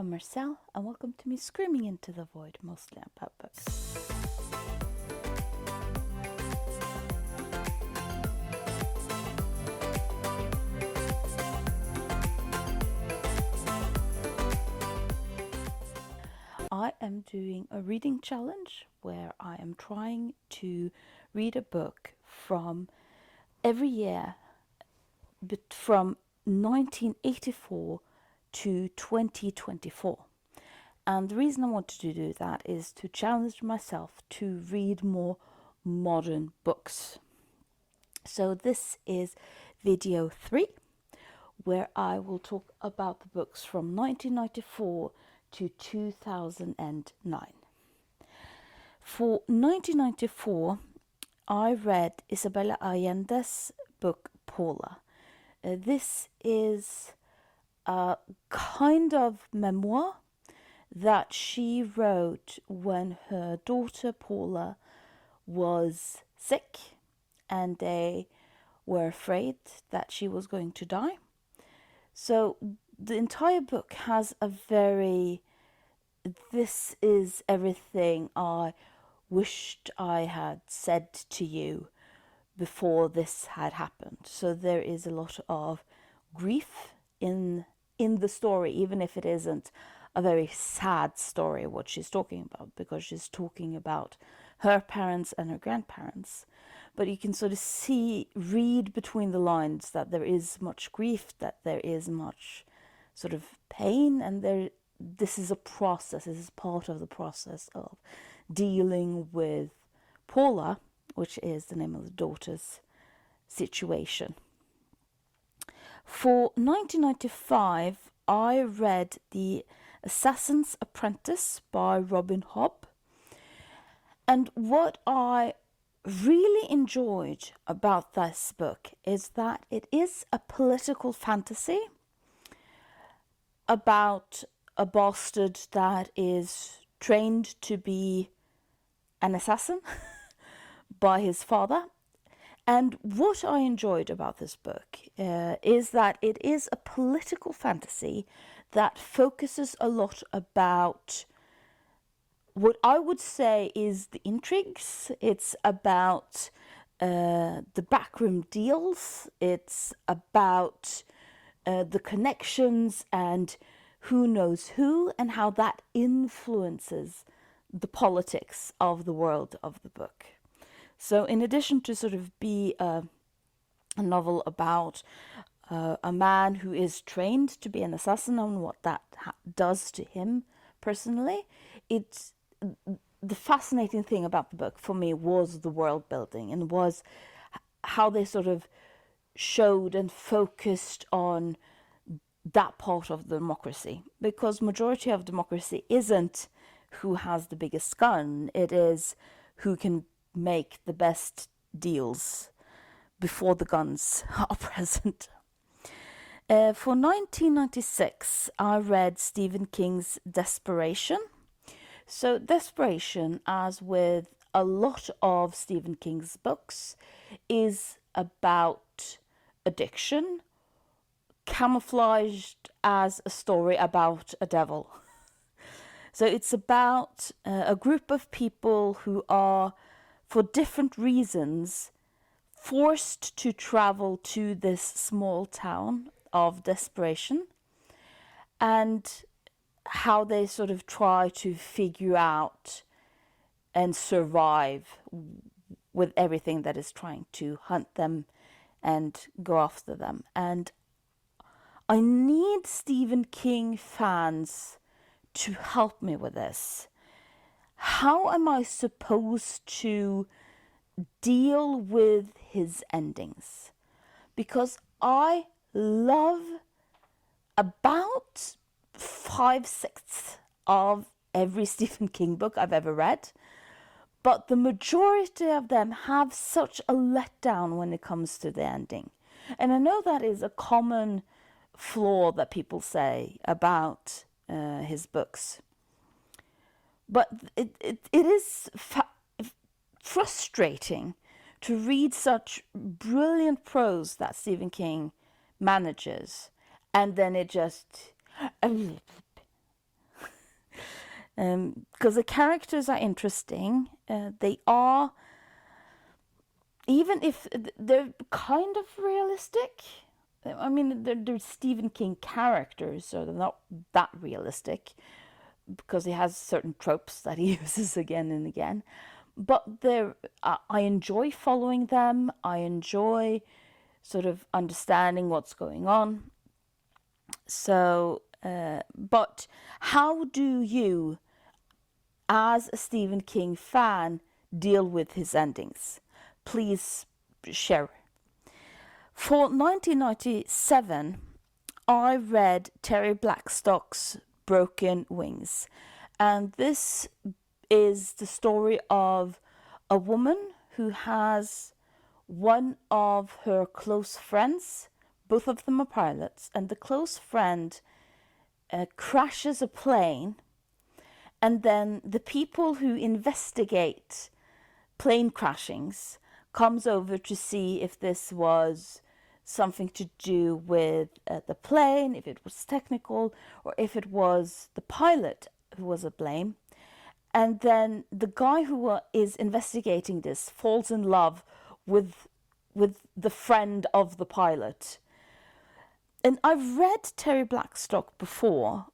I'm Marcel, and welcome to me screaming into the void, mostly about books. I am doing a reading challenge where I am trying to read a book from every year, but from 1984 to 2024. And the reason I wanted to do that is to challenge myself to read more modern books. So this is video 3, where I will talk about the books from 1994 to 2009. For 1994, I read Isabella Allende's book Paula. This is a kind of memoir that she wrote when her daughter Paula was sick and they were afraid that she was going to die. So the entire book has a very, this is everything I wished I had said to you before this had happened. So there is a lot of grief in the story, even if it isn't a very sad story what she's talking about, because she's talking about her parents and her grandparents. But you can sort of read between the lines that there is much grief, that there is much sort of pain, and this is a process, this is part of the process of dealing with Paula, which is the name of the daughter's situation. For 1995, I read The Assassin's Apprentice by Robin Hobb. And what I really enjoyed about this book is that it is a political fantasy about a bastard that is trained to be an assassin by his father. And what I enjoyed about this book is that it is a political fantasy that focuses a lot about what I would say is the intrigues. It's about the backroom deals. It's about the connections and who knows who, and how that influences the politics of the world of the book. So in addition to sort of be a novel about a man who is trained to be an assassin and what that does to him personally, it's the fascinating thing about the book for me was the world building, and was how they sort of showed and focused on that part of democracy, because majority of democracy isn't who has the biggest gun, it is who can make the best deals before the guns are present. For 1996, I read Stephen King's Desperation. So Desperation, as with a lot of Stephen King's books, is about addiction, camouflaged as a story about a devil. So it's about a group of people who are, for different reasons, forced to travel to this small town of desperation, and how they sort of try to figure out and survive with everything that is trying to hunt them and go after them. And I need Stephen King fans to help me with this. How am I supposed to deal with his endings? Because I love about 5/6 of every Stephen King book I've ever read, but the majority of them have such a letdown when it comes to the ending. And I know that is a common flaw that people say about his books, but it is frustrating to read such brilliant prose that Stephen King manages, and then it just because the characters are interesting. They are, even if they're kind of realistic. I mean, they're Stephen King characters, so they're not that realistic because he has certain tropes that he uses again and again. But I enjoy following them. I enjoy sort of understanding what's going on. So, but how do you, as a Stephen King fan, deal with his endings? Please share. For 1997, I read Terry Blackstock's Broken Wings, and this is the story of a woman who has one of her close friends. Both of them are pilots, and the close friend crashes a plane, and then the people who investigate plane crashings comes over to see if this was something to do with the plane, if it was technical, or if it was the pilot who was to blame. And then the guy who is investigating this falls in love with the friend of the pilot. And I've read Terry Blackstock before.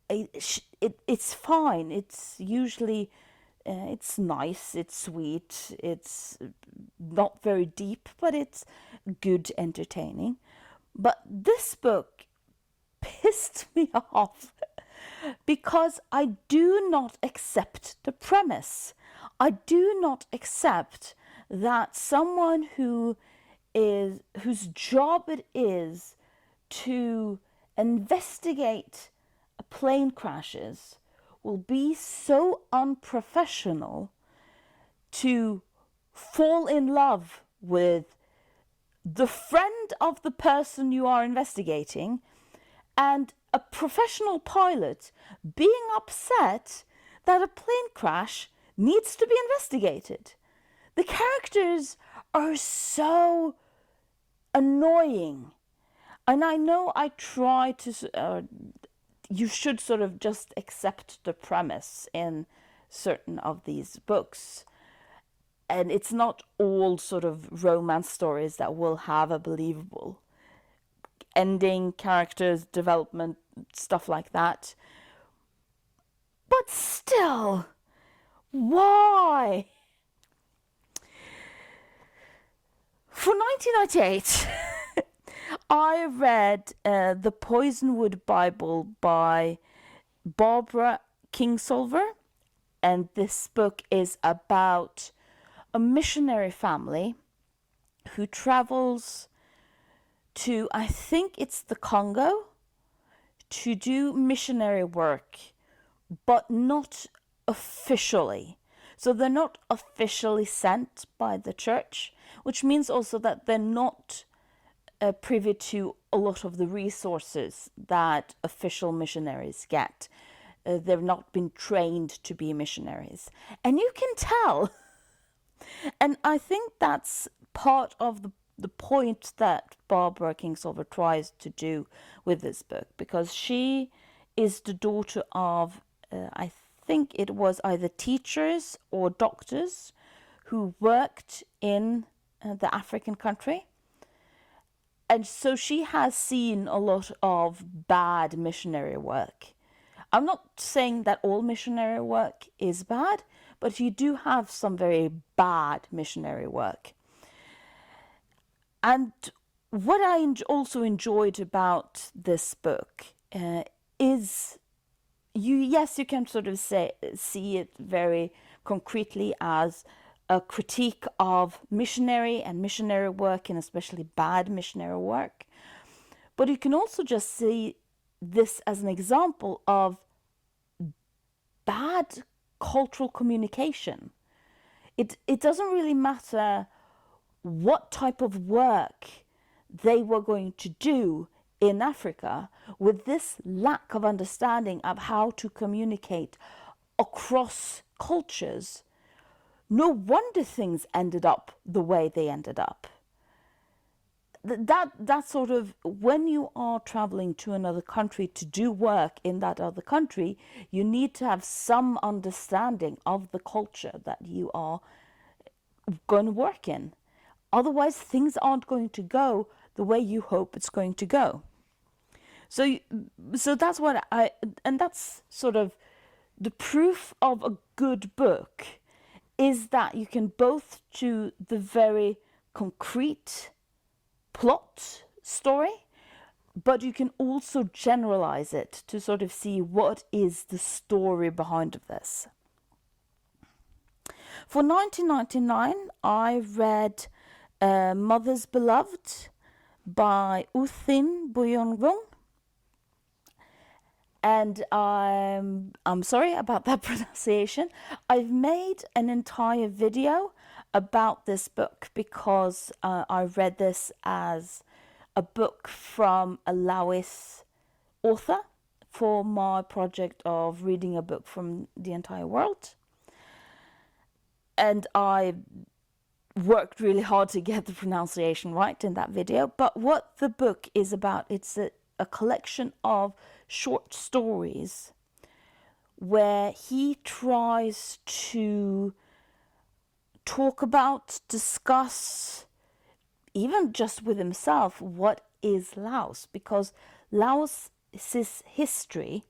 It's fine. It's usually it's nice, it's sweet, it's not very deep, but it's good entertaining. But this book pissed me off because I do not accept the premise. I do not accept that someone whose job it is to investigate plane crashes will be so unprofessional to fall in love with the friend of the person you are investigating, and a professional pilot being upset that a plane crash needs to be investigated. The characters are so annoying. And I know I try to... you should sort of just accept the premise in certain of these books. And it's not all sort of romance stories that will have a believable ending, characters, development, stuff like that. But still, why? For 1998, I read The Poisonwood Bible by Barbara Kingsolver, and this book is about a missionary family who travels to, I think it's the Congo, to do missionary work, but not officially. So they're not officially sent by the church, which means also that they're not privy to a lot of the resources that official missionaries get. They've not been trained to be missionaries. And you can tell. And I think that's part of the point that Barbara Kingsolver tries to do with this book, because she is the daughter of, I think it was either teachers or doctors who worked in the African country. And so she has seen a lot of bad missionary work. I'm not saying that all missionary work is bad, but you do have some very bad missionary work. And what I also enjoyed about this book is you can sort of see it very concretely as a critique of missionary and missionary work, and especially bad missionary work. But you can also just see this as an example of bad cultural communication. It doesn't really matter what type of work they were going to do in Africa, with this lack of understanding of how to communicate across cultures. No wonder things ended up the way they ended up. that sort of, when you are traveling to another country to do work in that other country, you need to have some understanding of the culture that you are going to work in. Otherwise, things aren't going to go the way you hope it's going to go. So, so that's what and that's sort of the proof of a good book, is that you can both do the very concrete plot story, but you can also generalize it to sort of see what is the story behind of this. For 1999, I read Mother's Beloved by U Thinn Bhuiyangung. And I'm sorry about that pronunciation. I've made an entire video about this book because I read this as a book from a Laos author for my project of reading a book from the entire world. And I worked really hard to get the pronunciation right in that video. But what the book is about, it's a collection of short stories where he tries to talk about, discuss, even just with himself, what is Laos, because Laos's history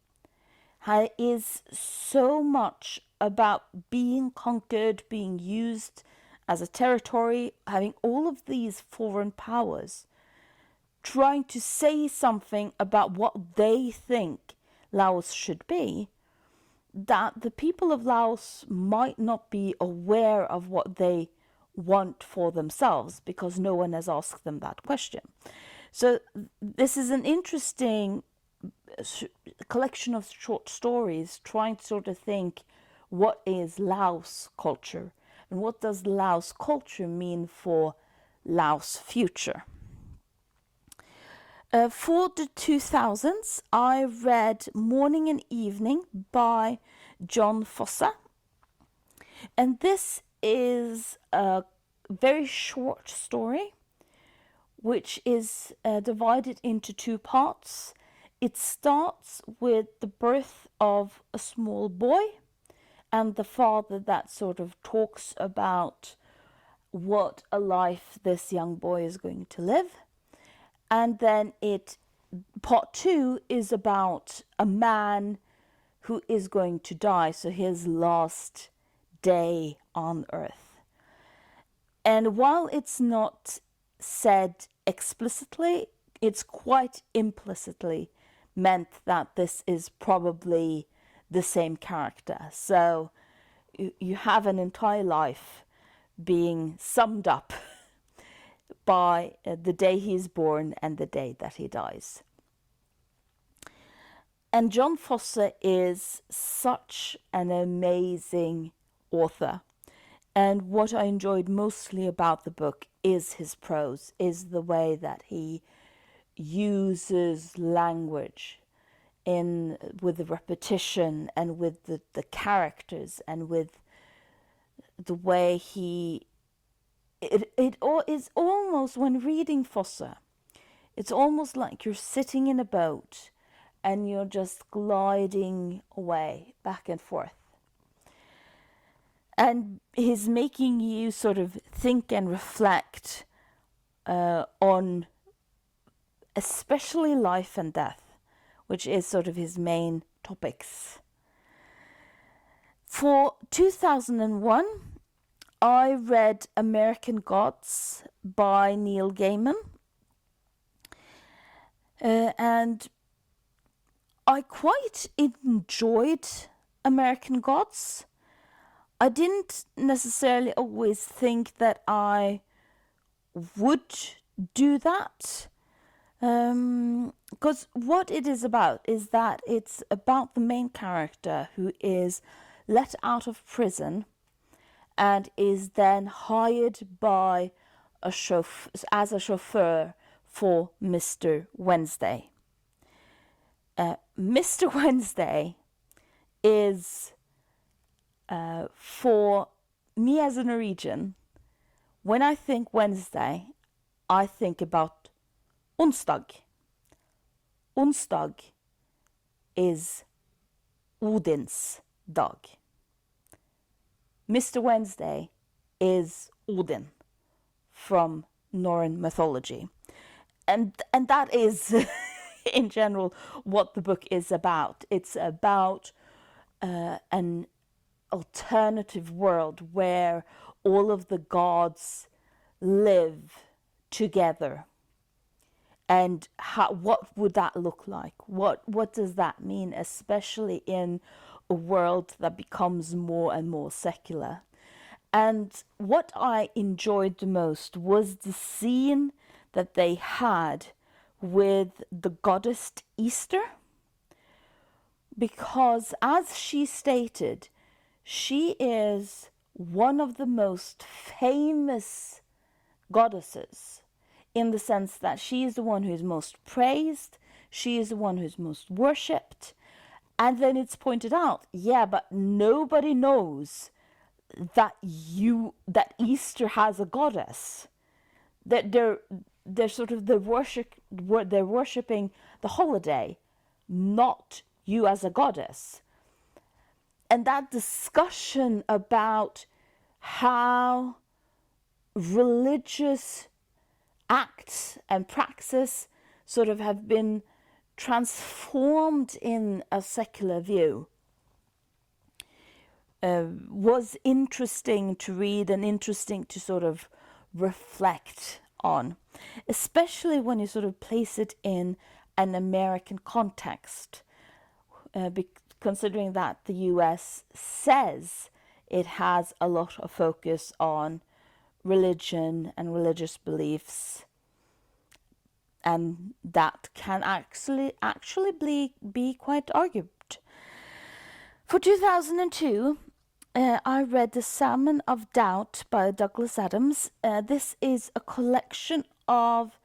is so much about being conquered, being used as a territory, having all of these foreign powers trying to say something about what they think Laos should be, that the people of Laos might not be aware of what they want for themselves because no one has asked them that question. So this is an interesting collection of short stories trying to sort of think, what is Laos culture and what does Laos culture mean for Laos future? For the 2000s, I read Morning and Evening by John Fosse. And this is a very short story, which is divided into two parts. It starts with the birth of a small boy and the father that sort of talks about what a life this young boy is going to live. And then part two is about a man who is going to die, so his last day on earth. And while it's not said explicitly, it's quite implicitly meant that this is probably the same character. So you have an entire life being summed up by the day he is born and the day that he dies. And John Fosse is such an amazing author. And what I enjoyed mostly about the book is his prose, is the way that he uses language with the repetition and with the characters and with the way it is almost, when reading Fosse, it's almost like you're sitting in a boat and you're just gliding away back and forth. And he's making you sort of think and reflect on especially life and death, which is sort of his main topics. For 2001, I read American Gods by Neil Gaiman. And I quite enjoyed American Gods. I didn't necessarily always think that I would do that. Because what it is about is that it's about the main character who is let out of prison and is then hired by as a chauffeur for Mr. Wednesday. Mr. Wednesday is, for me as a Norwegian, when I think Wednesday, I think about onsdag. Onsdag is Odin's dag. Mr. Wednesday is Odin from Norrøn mythology. And that is, in general, what the book is about. It's about an alternative world where all of the gods live together. And what would that look like? What does that mean, especially in a world that becomes more and more secular? And what I enjoyed the most was the scene that they had with the goddess Easter. Because as she stated, she is one of the most famous goddesses, in the sense that she is the one who is most praised, she is the one who is most worshipped. And then it's pointed out, yeah, but nobody knows that Easter has a goddess. That they're sort of they're worshipping the holiday, not you as a goddess. And that discussion about how religious acts and praxis sort of have been transformed in a secular view was interesting to read and interesting to sort of reflect on, especially when you sort of place it in an American context, considering that the US says it has a lot of focus on religion and religious beliefs, and that can actually be quite argued. For 2002, I read The Salmon of Doubt by Douglas Adams. This is a collection of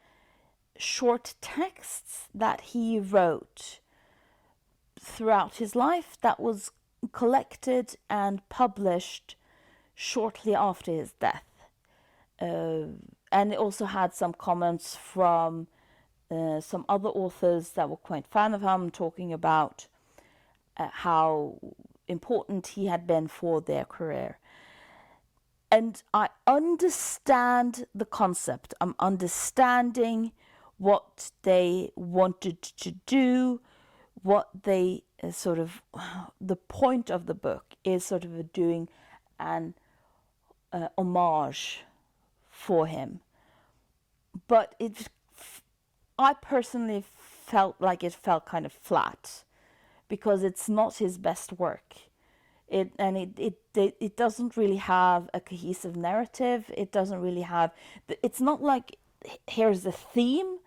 short texts that he wrote throughout his life that was collected and published shortly after his death. And it also had some comments from some other authors that were quite fan of him, talking about how important he had been for their career. And I understand the concept. I'm understanding what they wanted to do, what they the point of the book is sort of doing an homage for him. But I personally felt like it felt kind of flat, because it's not his best work. It doesn't really have a cohesive narrative. It doesn't really have, it's not like here's a theme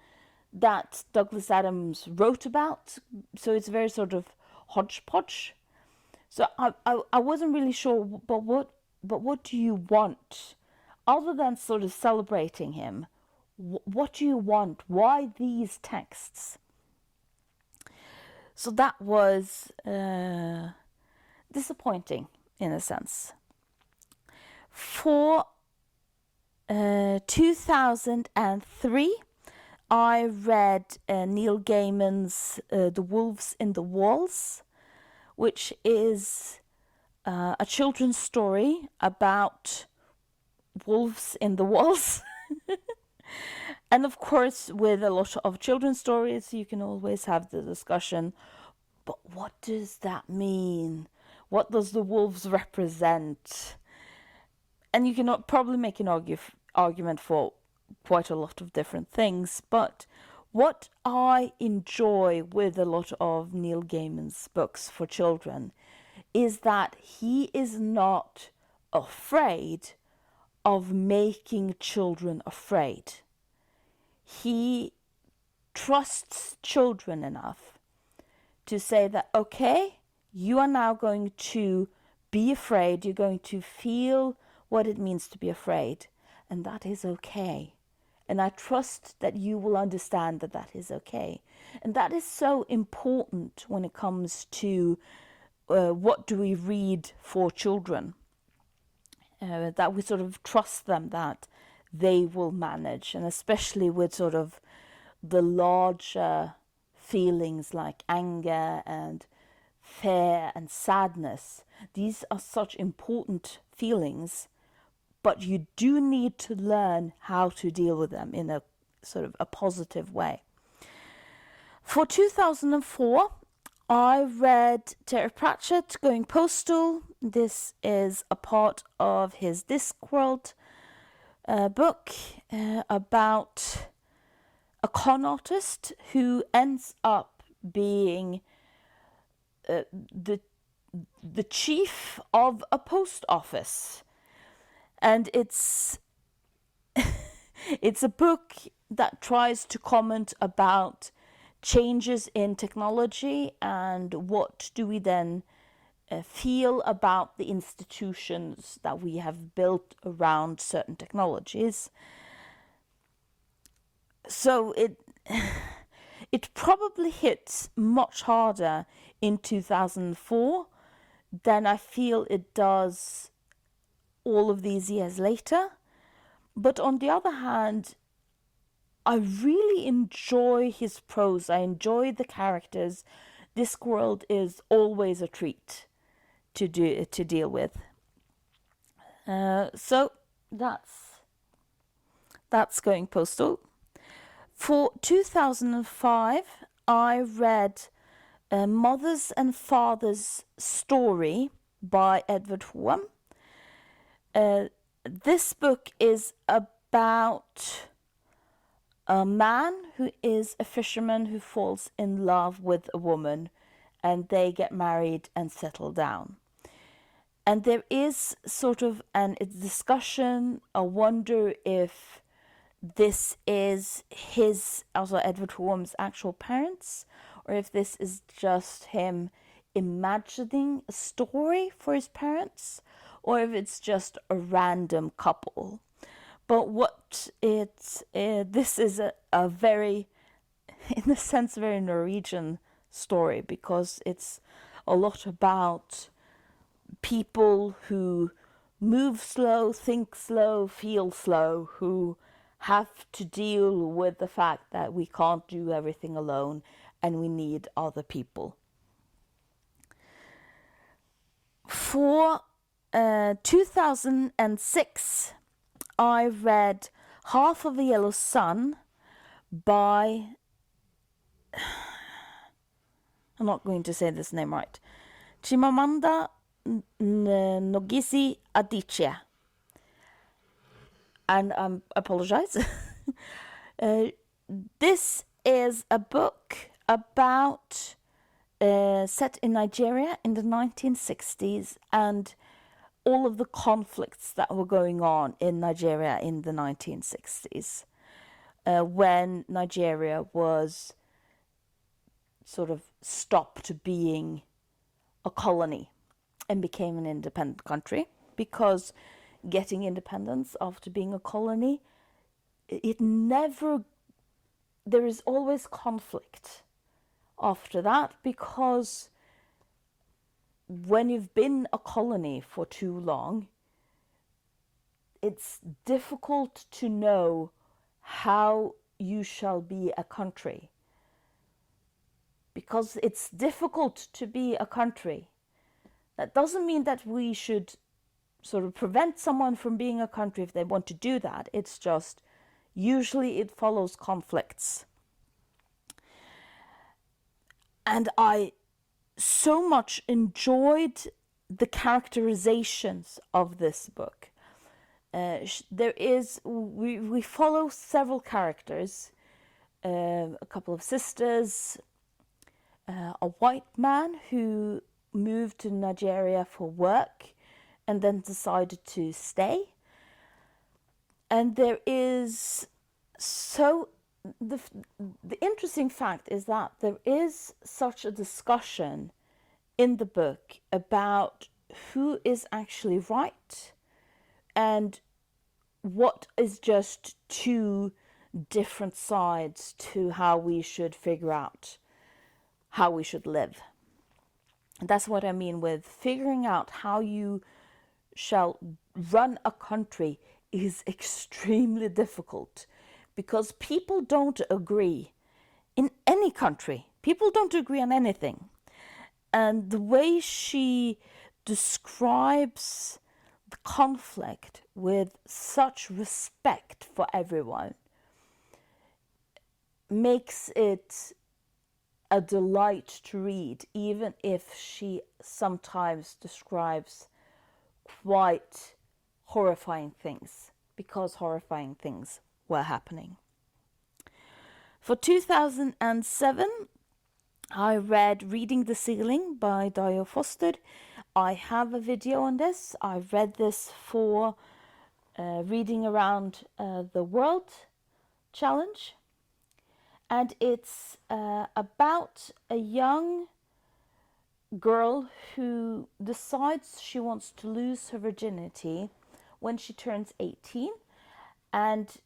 that Douglas Adams wrote about. So it's very sort of hodgepodge. So I wasn't really sure, but what do you want? Other than sort of celebrating him, what do you want? Why these texts? So that was disappointing in a sense. For 2003, I read Neil Gaiman's The Wolves in the Walls, which is a children's story about wolves in the walls. And of course, with a lot of children's stories, you can always have the discussion, but what does that mean? What does the wolves represent? And you can probably make an argument for quite a lot of different things, but what I enjoy with a lot of Neil Gaiman's books for children is that he is not afraid of making children afraid. He trusts children enough to say that, okay, you are now going to be afraid, you're going to feel what it means to be afraid, and that is okay. And I trust that you will understand that that is okay. And that is so important when it comes to what do we read for children. That we sort of trust them that they will manage, and especially with sort of the larger feelings like anger and fear and sadness. These are such important feelings, but you do need to learn how to deal with them in a sort of a positive way. For 2004, I read Terry Pratchett, Going Postal. This is a part of his Discworld book about a con artist who ends up being the chief of a post office. And it's a book that tries to comment about changes in technology and what do we then feel about the institutions that we have built around certain technologies. So it probably hits much harder in 2004 than I feel it does all of these years later. But on the other hand, I really enjoy his prose. I enjoy the characters. Discworld is always a treat to deal with. So that's Going Postal. For 2005, I read Mother's and Father's Story by Edward Hwang. This book is about a man who is a fisherman who falls in love with a woman, and they get married and settle down. And there is sort of a discussion, a wonder if this is his, also Edward Hwang's actual parents, or if this is just him imagining a story for his parents, or if it's just a random couple. But this is a very, in a sense, very Norwegian story, because it's a lot about people who move slow, think slow, feel slow, who have to deal with the fact that we can't do everything alone and we need other people. For 2006, I read Half of a Yellow Sun by, I'm not going to say this name right, Chimamanda Ngozi Adichie. And I apologize. This is a book about set in Nigeria in the 1960s and all of the conflicts that were going on in Nigeria in the 1960s, when Nigeria was sort of stopped being a colony and became an independent country. Because getting independence after being a colony, there is always conflict after that, because when you've been a colony for too long, it's difficult to know how you shall be a country. Because it's difficult to be a country. That doesn't mean that we should sort of prevent someone from being a country if they want to do that. It's just, usually it follows conflicts. And I so much enjoyed the characterizations of this book. We follow several characters, a couple of sisters, a white man who moved to Nigeria for work and then decided to stay. And there is the interesting fact is that there is such a discussion in the book about who is actually right and what is just two different sides to how we should figure out how we should live. That's what I mean with figuring out how you shall run a country is extremely difficult, because people don't agree in any country. People don't agree on anything. And the way she describes the conflict with such respect for everyone makes it a delight to read, even if she sometimes describes quite horrifying things, because horrifying things were happening. For 2007, I read Reading the Ceiling by Dio Foster. I have a video on this. I read this for Reading Around the World Challenge. And it's about a young girl who decides she wants to lose her virginity when she turns 18, and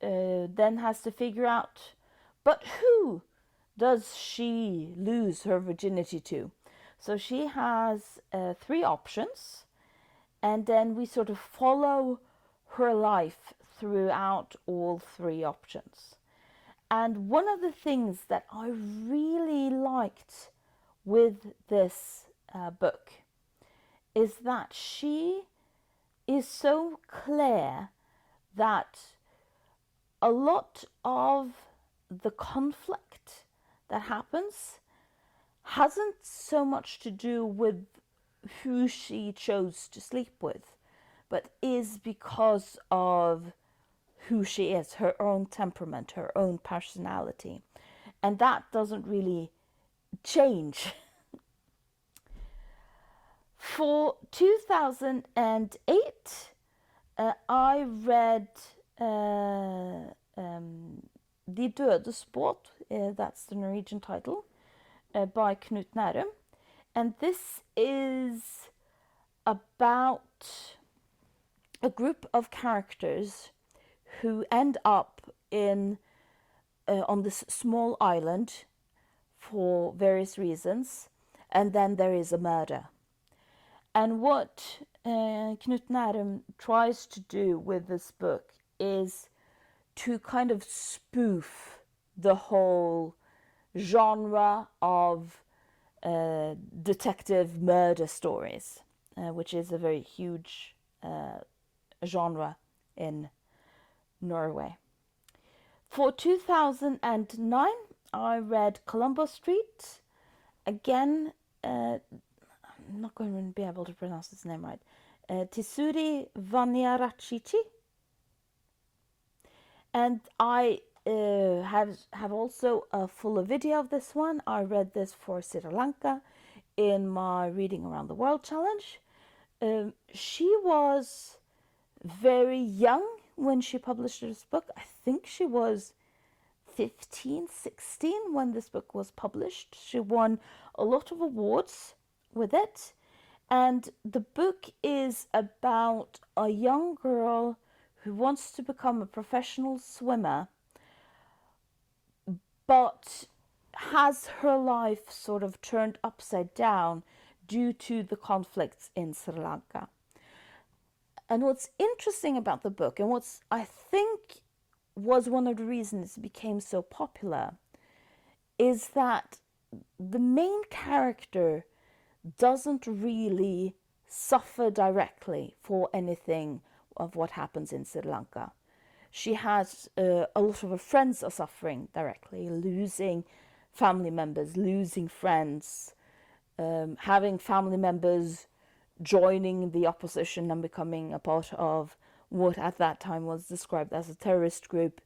then has to figure out, but who does she lose her virginity to? So she has 3 options, and then we sort of follow her life throughout all 3 options. And one of the things that I really liked with this book is that she is so clear that a lot of the conflict that happens hasn't so much to do with who she chose to sleep with, but is because of who she is, her own temperament, her own personality. And that doesn't really change. For 2008, I read De Dødes Båt, that's the Norwegian title, by Knut Nærum. And this is about a group of characters who end up on this small island for various reasons, and then there is a murder. And what Knut Nærum tries to do with this book is to kind of spoof the whole genre of detective murder stories, which is a very huge genre in Norway. For 2009, I read Colombo Street. Again, I'm not going to be able to pronounce his name right. Tisuri Vanyarachichi. And I have also a full video of this one. I read this for Sri Lanka in my Reading Around the World Challenge. She was very young when she published this book. I think she was 15, 16 when this book was published. She won a lot of awards with it. And the book is about a young girl who wants to become a professional swimmer, but has her life sort of turned upside down due to the conflicts in Sri Lanka. And what's interesting about the book, and what's I think was one of the reasons it became so popular, is that the main character doesn't really suffer directly for anything of what happens in Sri Lanka. She has a lot of her friends are suffering directly, losing family members, losing friends, having family members joining the opposition and becoming a part of what at that time was described as a terrorist group.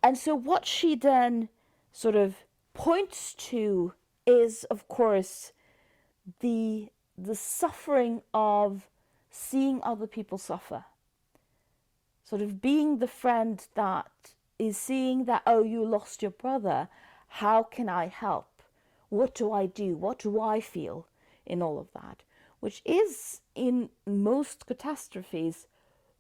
And so what she then sort of points to is, of course, the suffering of seeing other people suffer. Sort of being the friend that is seeing that, oh, you lost your brother, how can I help? What do I do? What do I feel in all of that? Which is, in most catastrophes,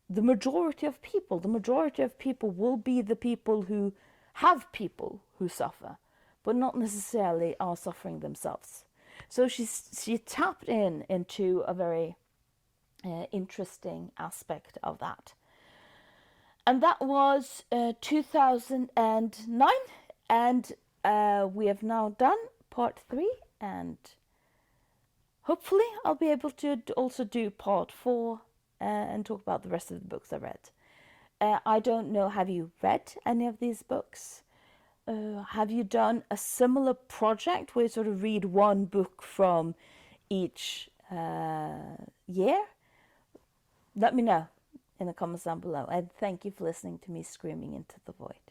the majority of people. The majority of people will be the people who have people who suffer, but not necessarily are suffering themselves. So she tapped into a very interesting aspect of that. And that was 2009, and we have now done part 3, and hopefully I'll be able to also do part 4 and talk about the rest of the books I read. I don't know, have you read any of these books? Have you done a similar project where you sort of read one book from each year? Let me know in the comments down below, and thank you for listening to me screaming into the void.